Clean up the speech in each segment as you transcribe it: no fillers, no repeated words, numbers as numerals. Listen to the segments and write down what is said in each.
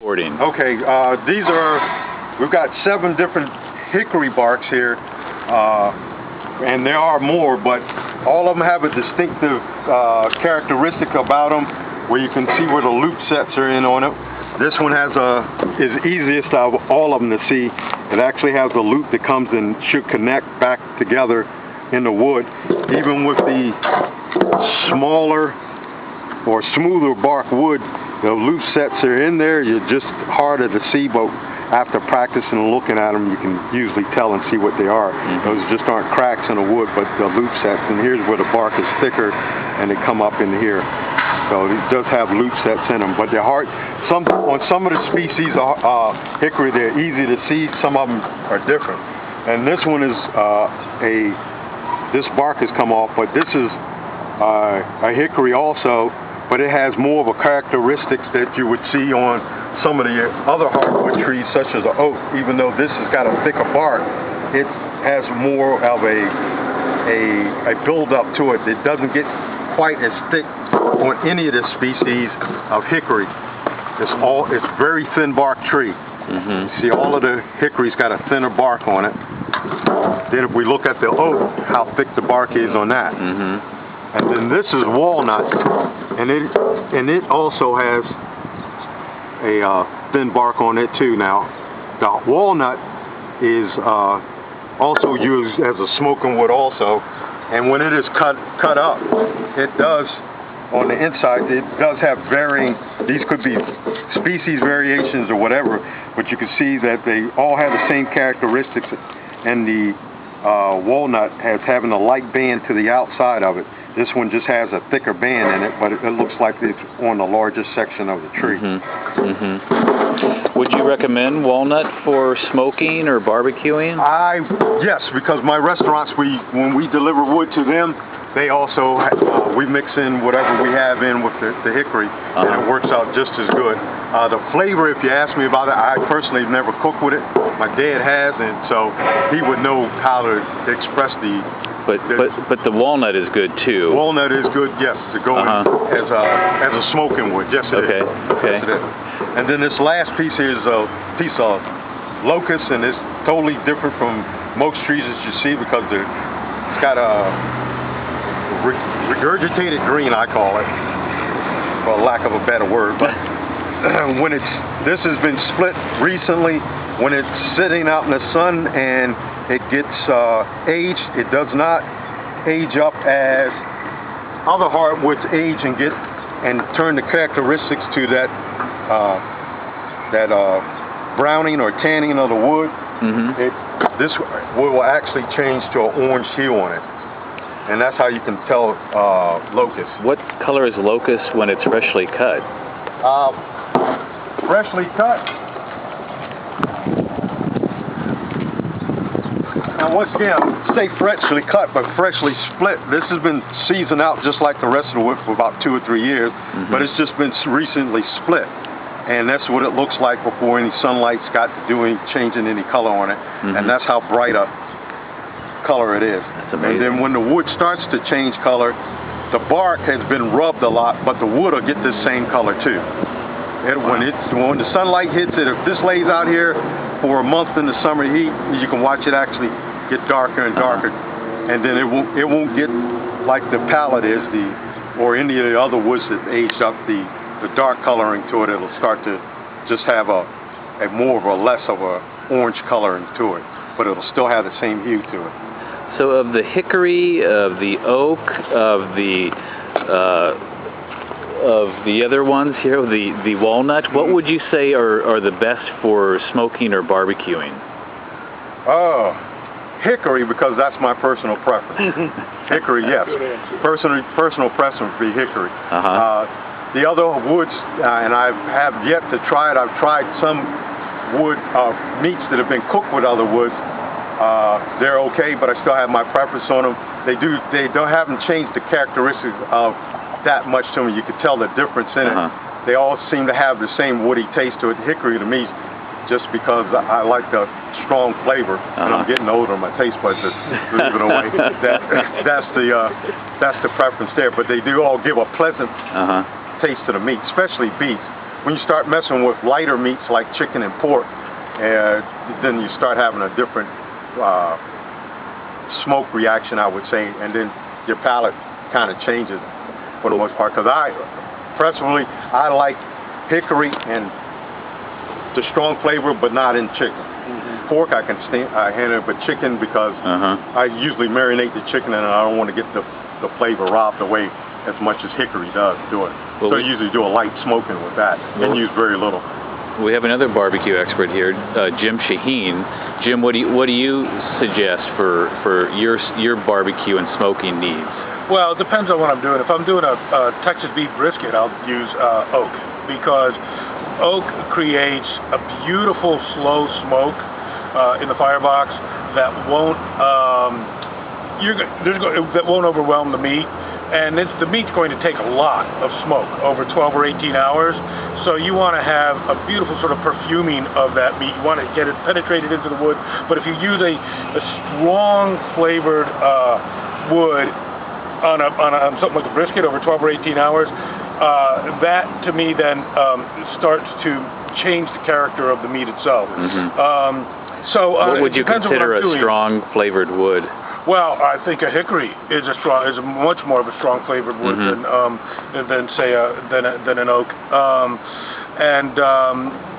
Recording. Okay, we've got 7 different hickory barks here, and there are more, but all of them have a distinctive characteristic about them where you can see where the loop sets are in on it. This one is easiest of all of them to see. It actually has a loop that comes and should connect back together in the wood. Even with the smaller or smoother bark wood, the loop sets are in there. You're just harder to see, but after practicing and looking at them, you can usually tell and see what they are. Those just aren't cracks in the wood, but the loop sets. And here's where the bark is thicker, and they come up in here. So it does have loop sets in them, but they're hard. On some of the species of hickory, they're easy to see. Some of them are different. And this one is this bark has come off, but this is a hickory also. But it has more of a characteristics that you would see on some of the other hardwood trees, such as an oak. Even though this has got a thicker bark, it has more of a build-up to it. It doesn't get quite as thick on any of the species of hickory. It's very thin bark tree. You see, all of the hickory's got a thinner bark on it. Then if we look at the oak, how thick the bark is on that. And then this is walnut, and it also has a thin bark on it too. Now, the walnut is also used as a smoking wood also, and when it is cut up, it does, on the inside, it does have varying, these could be species variations or whatever, but you can see that they all have the same characteristics, and the walnut has having a light band to the outside of it. This one just has a thicker band in it, but it looks like it's on the largest section of the tree. Would you recommend walnut for smoking or barbecuing? Yes, because my restaurants, when we deliver wood to them, they also, we mix in whatever we have in with the hickory, and it works out just as good. The flavor, if you ask me about it, I personally have never cooked with it. My dad has, and so he would know how to express the... But the walnut is good too. Walnut is good, yes, to go in as a smoking wood. Yes, it is. Okay. Yes, it is. And then this last piece here is a piece of locust, and it's totally different from most trees that you see because it's got a regurgitated green, I call it, for lack of a better word. But when this has been split recently, when it's sitting out in the sun and it gets aged, it does not age up as other hardwoods age and turn the characteristics to that browning or tanning of the wood. This wood will actually change to an orange hue on it, and that's how you can tell locust. What color is locust when it's freshly cut? Freshly cut. Now once again, say freshly cut, but freshly split. This has been seasoned out just like the rest of the wood for about 2 or 3 years, but it's just been recently split. And that's what it looks like before any sunlight's got to do any changing any color on it. And that's how bright a color it is. That's amazing. And then when the wood starts to change color, the bark has been rubbed a lot, but the wood will get this same color too. When the sunlight hits it, if this lays out here for a month in the summer heat, you can watch it actually get darker and darker, and then it won't get like the palette is, or any of the other woods that aged up the dark coloring to it. It'll start to just have a more of a less of a orange coloring to it, but it'll still have the same hue to it. So of the hickory, of the oak, of the other ones here, the walnut, what would you say are the best for smoking or barbecuing? Hickory, because that's my personal preference. Hickory, yes. Personal preference would be hickory. The other woods, and I have yet to try it. I've tried some wood meats that have been cooked with other woods. They're okay, but I still have my preference on them. They haven't changed the characteristics of that much to me. You can tell the difference in it. They all seem to have the same woody taste to it. Hickory to me, just because I like the strong flavor, and I'm getting older, my taste buds are moving away. That's the preference there. But they do all give a pleasant taste to the meat, especially beef. when you start messing with lighter meats like chicken and pork, then you start having a different smoke reaction, I would say, and then your palate kind of changes for the most part. Because personally, I like hickory and the strong flavor, but not in chicken. Pork I can handle it, but chicken, because I usually marinate the chicken and I don't want to get the flavor robbed away as much as hickory does do it. Well, so I usually do a light smoking with that and use very little. We have another barbecue expert here, Jim Shaheen. Jim, what do you suggest for your barbecue and smoking needs? Well, it depends on what I'm doing. If I'm doing a Texas beef brisket, I'll use oak, because oak creates a beautiful slow smoke in the firebox that won't that won't overwhelm the meat. And the meat's going to take a lot of smoke, over 12 or 18 hours. So you want to have a beautiful sort of perfuming of that meat. You want to get it penetrated into the wood. But if you use a strong flavored wood on something like a brisket over 12 or 18 hours, that to me then starts to change the character of the meat itself. What would you consider a strong flavored wood? Well, I think a hickory is much more of a strong flavored wood than say an oak.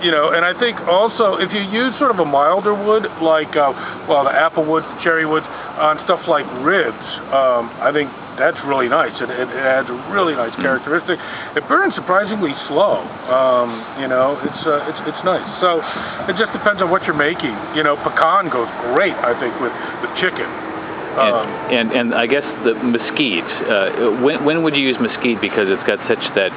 You know, and I think also if you use sort of a milder wood like the apple wood, cherry wood, on stuff like ribs, I think that's really nice. It adds a really nice characteristic. It burns surprisingly slow. You know, it's nice. So it just depends on what you're making. You know, pecan goes great, I think, with chicken. And I guess the mesquite. When would you use mesquite, because it's got such that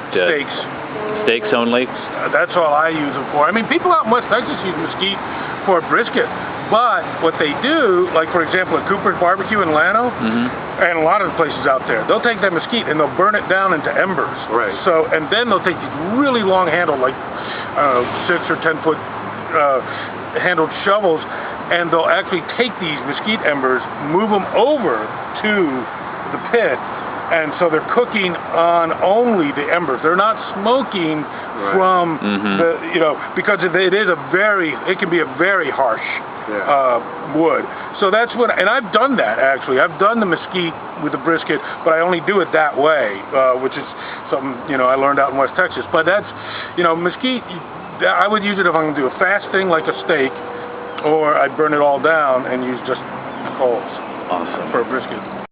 steaks only? That's all I use it for. I mean, people out in West Texas use mesquite for brisket, but what they do, like for example at Cooper's Barbecue in Llano, and a lot of the places out there, they'll take that mesquite and they'll burn it down into embers. Right. So, and then they'll take these really long handled, like 6 or 10 foot handled shovels, and they'll actually take these mesquite embers, move them over to the pit, and so they're cooking on only the embers. They're not smoking from the, you know, because it can be a very harsh wood. So that's what, and I've done that actually. I've done the mesquite with the brisket, but I only do it that way, which is something, you know, I learned out in West Texas. But that's, you know, mesquite, I would use it if I'm going to do a fast thing like a steak, or I'd burn it all down and use just coals for a brisket.